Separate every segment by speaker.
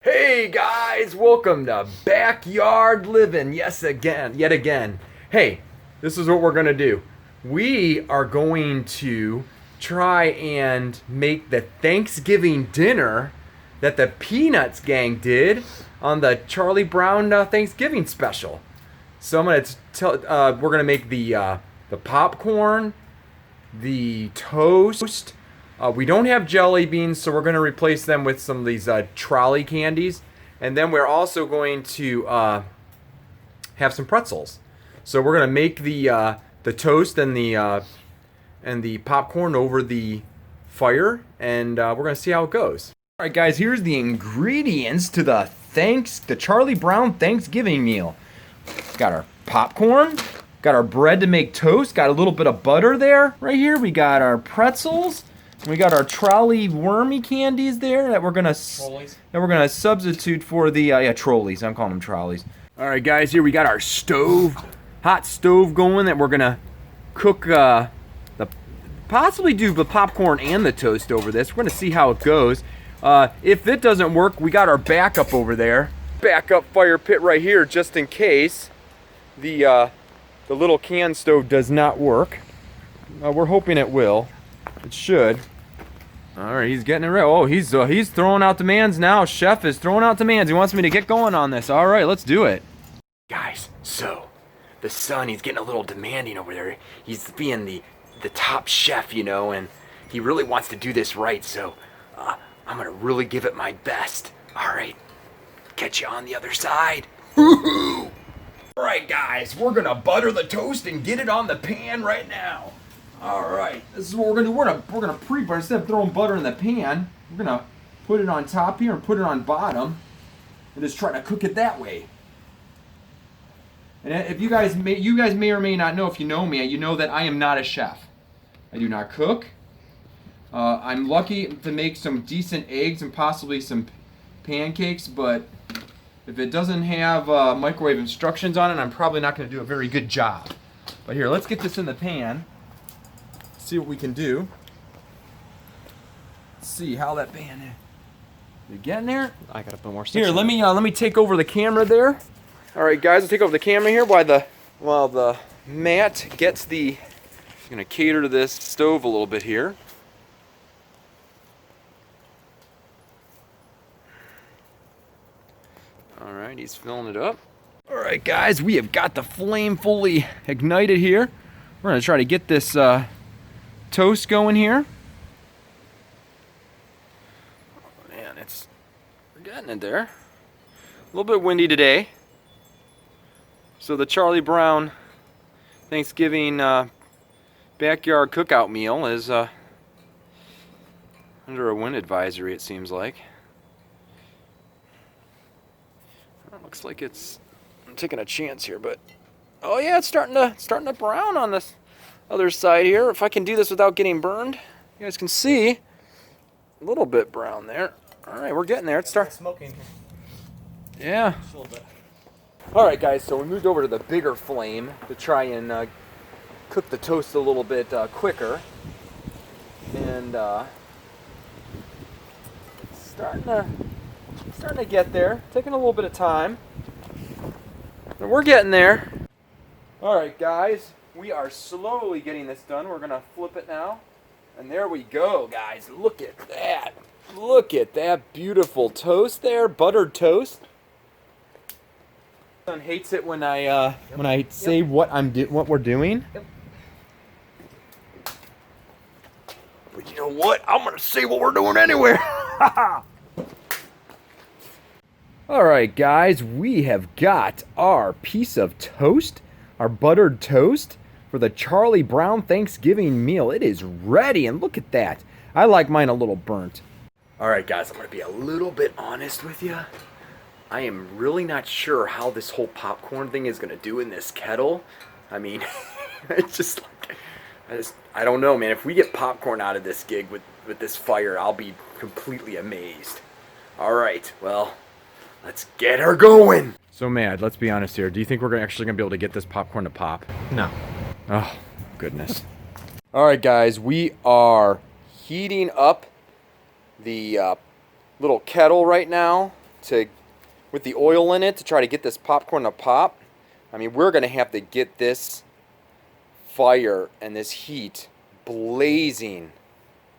Speaker 1: Hey guys, welcome to Backyard Living. Yet again. Hey, this is what we're gonna do. We are going to try and make the Thanksgiving dinner that the Peanuts gang did on the Charlie Brown Thanksgiving special. So I'm gonna we're gonna make the popcorn, the toast. We don't have jelly beans, so we're going to replace them with some of these trolley candies. And then we're also going to have some pretzels. So we're going to make the toast and the popcorn over the fire, and we're going to see how it goes. All right, guys, here's the ingredients to the Charlie Brown Thanksgiving meal. Got our popcorn, got our bread to make toast, got a little bit of butter there. Right here, we got our pretzels. We got our trolley wormy candies there that we're gonna substitute for the trolleys. I'm calling them trolleys. All right, guys, here we got our hot stove going that we're gonna cook possibly do the popcorn and the toast over this. We're gonna see how it goes. If it doesn't work, we got our backup over there, backup fire pit right here, just in case the little can stove does not work. We're hoping it will. It should. All right, he's getting it ready. Oh, he's throwing out demands now. Chef is throwing out demands. He wants me to get going on this. All right, let's do it. Guys, so the son, he's getting a little demanding over there. He's being the top chef, you know, and he really wants to do this right. So I'm gonna really give it my best. All right, catch you on the other side. Woohoo! All right, guys, we're gonna butter the toast and get it on the pan right now. All right, this is what we're gonna do. We're gonna pre-butter. Instead of throwing butter in the pan, we're gonna put it on top here and put it on bottom, and just try to cook it that way. And if you guys may or may not know, if you know me, you know that I am not a chef. I do not cook. I'm lucky to make some decent eggs and possibly some pancakes, but if it doesn't have microwave instructions on it, I'm probably not gonna do a very good job. But here, let's get this in the pan. See what we can do. Let's see how that pan is. You getting there?
Speaker 2: I gotta put more stuff.
Speaker 1: Here, let me take over the camera there. All right, guys, I'll take over the camera here while the Matt gets the. I'm gonna cater to this stove a little bit here. All right, he's filling it up. All right, guys, we have got the flame fully ignited here. We're gonna try to get this toast going here. Oh, man, we're getting it there. A little bit windy today. So the Charlie Brown Thanksgiving backyard cookout meal is under a wind advisory, it seems like. Well, looks like I'm taking a chance here, but oh yeah, it's starting to brown on this other side here. If I can do this without getting burned, you guys can see a little bit brown there. All right, we're getting there. It's starting
Speaker 2: smoking here.
Speaker 1: Yeah.
Speaker 2: Just a little bit.
Speaker 1: All right, guys. So we moved over to the bigger flame to try and cook the toast a little bit quicker, and it's starting to get there. Taking a little bit of time, but we're getting there. All right, guys. We are slowly getting this done. We're gonna flip it now. And there we go, guys. Look at that. Look at that beautiful toast there, buttered toast. Son hates it when I say what we're doing.
Speaker 2: Yep.
Speaker 1: But you know what? I'm gonna say what we're doing anyway. All right, guys, we have got our piece of toast, our buttered toast, for the Charlie Brown Thanksgiving meal. It is ready, and look at that. I like mine a little burnt. All right, guys, I'm going to be a little bit honest with you. I am really not sure how this whole popcorn thing is going to do in this kettle. I mean, it's just like, I don't know, man. If we get popcorn out of this gig with this fire, I'll be completely amazed. All right, well, let's get her going. So, Matt, let's be honest here. Do you think we're actually going to be able to get this popcorn to pop?
Speaker 2: No.
Speaker 1: Oh, goodness. All right, guys, we are heating up the little kettle right now with the oil in it to try to get this popcorn to pop. I mean, we're going to have to get this fire and this heat blazing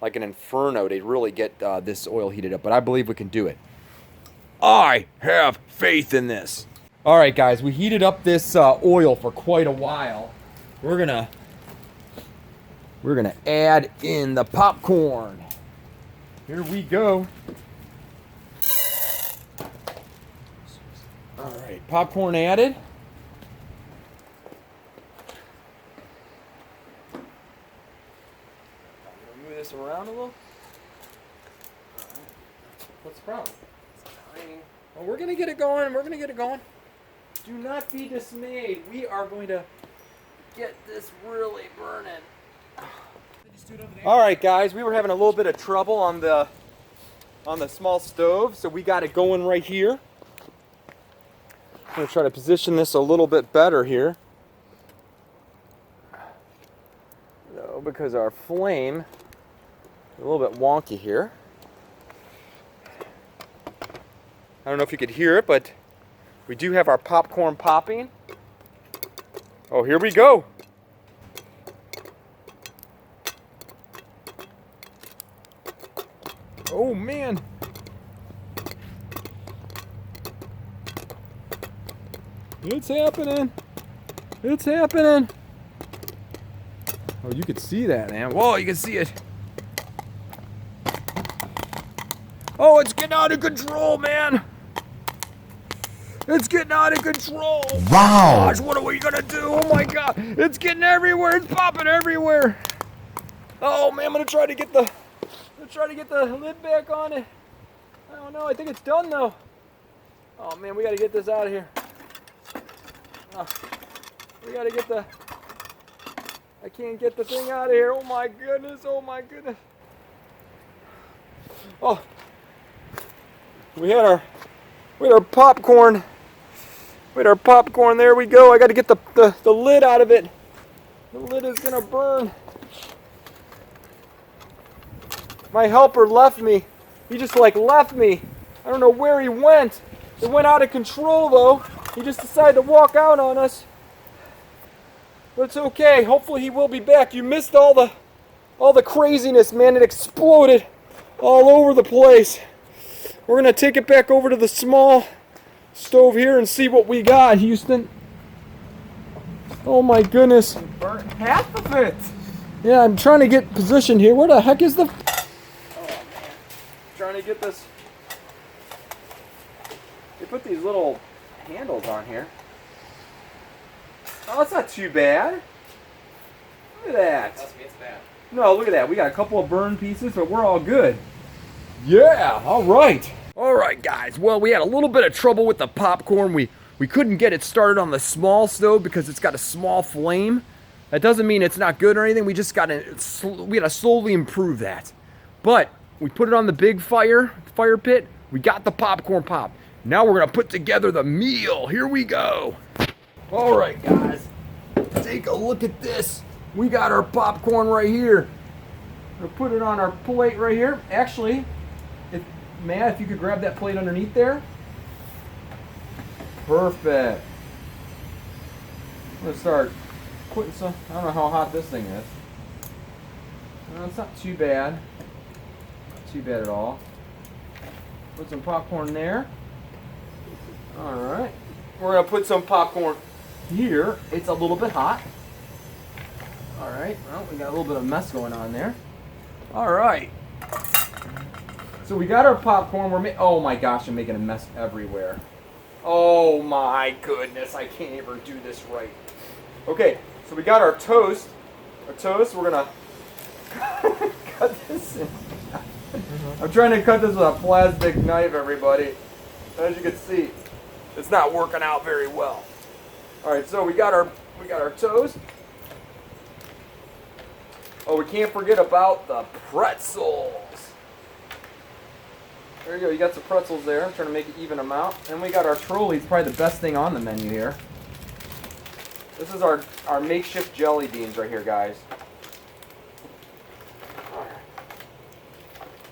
Speaker 1: like an inferno to really get this oil heated up. But I believe we can do it. I have faith in this. All right, guys, we heated up this oil for quite a while. We're gonna add in the popcorn. Here we go. All right, popcorn added. Move this around a little. What's the problem? Well, we're gonna get it going. We're gonna get it going. Do not be dismayed. We are going to get this really burning. All right, guys. We were having a little bit of trouble on the small stove, so we got it going right here. I'm gonna try to position this a little bit better here. No, because our flame is a little bit wonky here. I don't know if you could hear it, but we do have our popcorn popping. Oh, here we go. Oh, man. It's happening. It's happening. Oh, you can see that, man. Whoa, you can see it. Oh, it's getting out of control, man. It's getting out of control.
Speaker 2: Wow.
Speaker 1: Gosh, what are we gonna do? Oh my God. It's getting everywhere. It's popping everywhere. Oh man, I'm gonna try to get the lid back on it. I don't know. I think it's done though. Oh man, we gotta get this out of here. Oh, we gotta get the. I can't get the thing out of here. Oh my goodness. Oh my goodness. Oh. We had our popcorn. We had our popcorn. There we go. I got to get the lid out of it. The lid is gonna burn. My helper left me. He just left me. I don't know where he went. It went out of control though. He just decided to walk out on us. But it's okay. Hopefully he will be back. You missed all the craziness, man. It exploded all over the place. We're gonna take it back over to the small stove here and see what we got, Houston. Oh my goodness.
Speaker 3: You burnt half of it.
Speaker 1: Yeah, I'm trying to get positioned here. Where the heck is the... Oh man. Trying to get this... They put these little handles on here. Oh, that's not too bad. Look at that.
Speaker 3: Trust me, it's bad.
Speaker 1: No, look at that. We got a couple of burn pieces, but we're all good. Yeah, all right. All right, guys. Well, we had a little bit of trouble with the popcorn. We couldn't get it started on the small stove because it's got a small flame. That doesn't mean it's not good or anything. We just got to slowly improve that. But we put it on the big fire pit. We got the popcorn pop. Now we're gonna put together the meal. Here we go. All right, guys. Take a look at this. We got our popcorn right here. We'll put it on our plate right here. Actually, Matt, if you could grab that plate underneath there. Perfect. I'm gonna start putting some. I don't know how hot this thing is. No, it's not too bad. Not too bad at all. Put some popcorn there. All right. We're gonna put some popcorn here. It's a little bit hot. All right. Well, we got a little bit of mess going on there. All right. So we got our popcorn. Oh my gosh, I'm making a mess everywhere. Oh my goodness, I can't even do this right. Okay, so we got our toast. We're gonna cut this in. I'm trying to cut this with a plastic knife, everybody. As you can see, it's not working out very well. All right, so we got our toast. Oh, we can't forget about the pretzels. There you go, you got some pretzels there. I'm trying to make an even amount. And we got our trolleys, probably the best thing on the menu here. This is our makeshift jelly beans right here, guys.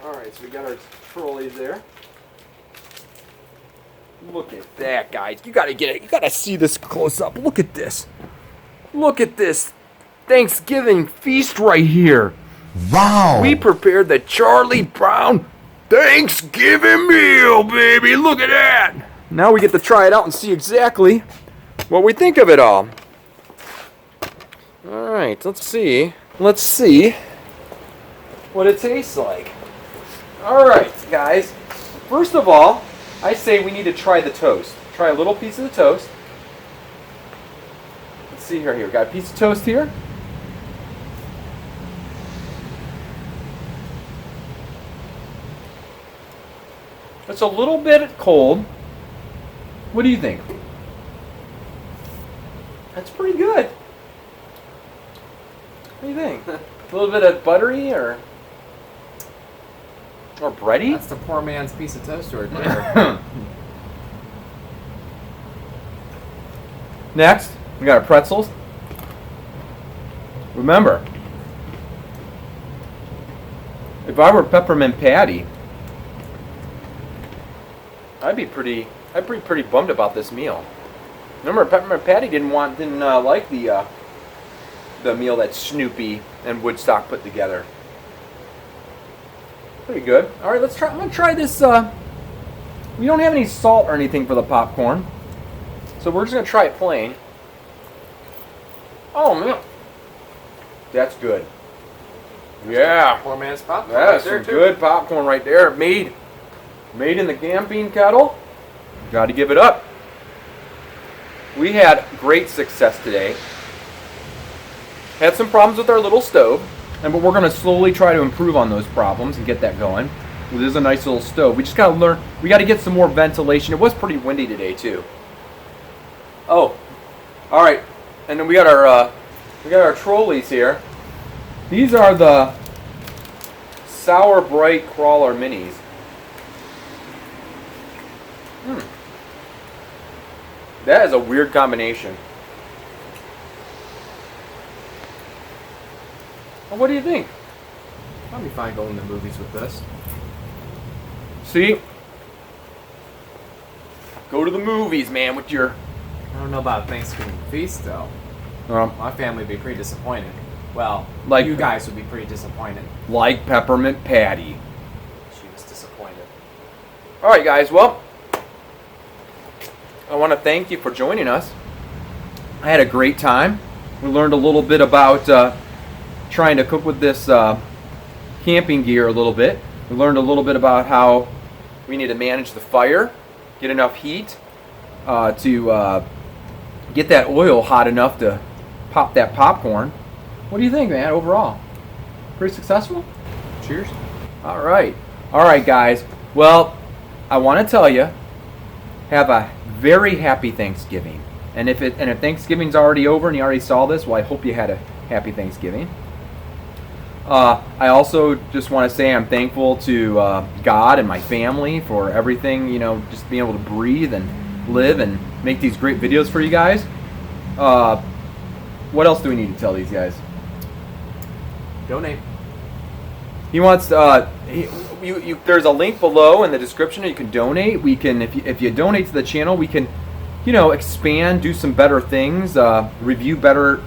Speaker 1: Alright, so we got our trolleys there. Look at that, guys. You gotta get it. You gotta see this close up. Look at this. Look at this Thanksgiving feast right here.
Speaker 2: Wow.
Speaker 1: We prepared the Charlie Brown Thanksgiving meal, baby. Look at that. Now we get to try it out and see exactly what we think of it all. All right, let's see. Let's see what it tastes like. All right, guys. First of all, I say we need to try the toast. Try a little piece of the toast. Let's see here. We got a piece of toast here. It's a little bit cold. What do you think? That's pretty good. What do you think? A little bit of buttery or bready?
Speaker 3: That's the poor man's piece of toast right there.
Speaker 1: Next, we got our pretzels. Remember, if I were Peppermint Patty, I'd be pretty bummed about this meal. Remember, Peppermint Patty didn't like the meal that Snoopy and Woodstock put together. Pretty good. All right, let's try. I'm gonna try this. We don't have any salt or anything for the popcorn, so we're just gonna try it plain. Oh man, that's good. Yeah,
Speaker 3: Poor man's popcorn.
Speaker 1: that's
Speaker 3: right there,
Speaker 1: some
Speaker 3: too.
Speaker 1: good popcorn right there. Made in the camping kettle. Got to give it up. We had great success today. Had some problems with our little stove, but we're going to slowly try to improve on those problems and get that going. This is a nice little stove. We just got to learn. We got to get some more ventilation. It was pretty windy today too. Oh, all right. And then we got our trolleys here. These are the Sour Bright Crawler Minis. That is a weird combination. Well, what do you think?
Speaker 3: I'll be fine going to the movies with this.
Speaker 1: See? Go to the movies, man, with your...
Speaker 3: I don't know about Thanksgiving feast, though. My family would be pretty disappointed. Well,
Speaker 1: Like-
Speaker 3: you guys would be pretty disappointed.
Speaker 1: like Peppermint Patty.
Speaker 3: She was disappointed.
Speaker 1: All right, guys. Well, I want to thank you for joining us. I had a great time. We learned a little bit about trying to cook with this camping gear a little bit. We learned a little bit about how we need to manage the fire, get enough heat to get that oil hot enough to pop that popcorn. What do you think, man, overall? Pretty successful?
Speaker 3: Cheers.
Speaker 1: All right, guys. Well, I want to tell you, have a very happy Thanksgiving. And if Thanksgiving's already over and you already saw this, well, I hope you had a happy Thanksgiving. I also just want to say I'm thankful to God and my family for everything, just being able to breathe and live and make these great videos for you guys. What else do we need to tell these guys?
Speaker 3: Donate.
Speaker 1: He wants there's a link below in the description. You can donate. We can, if you donate to the channel, we can, expand, do some better things, review better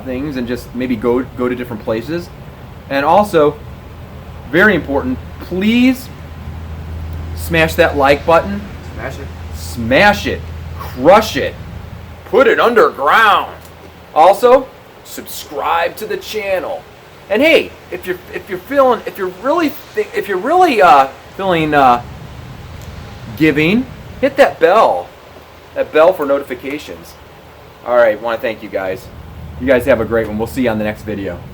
Speaker 1: things, and just maybe go to different places. And also, very important, please smash that like button.
Speaker 3: Smash it.
Speaker 1: Smash it, crush it, put it underground. Also, subscribe to the channel. And hey, if you're really feeling giving, hit that bell for notifications. All right, want to thank you guys. You guys have a great one. We'll see you on the next video.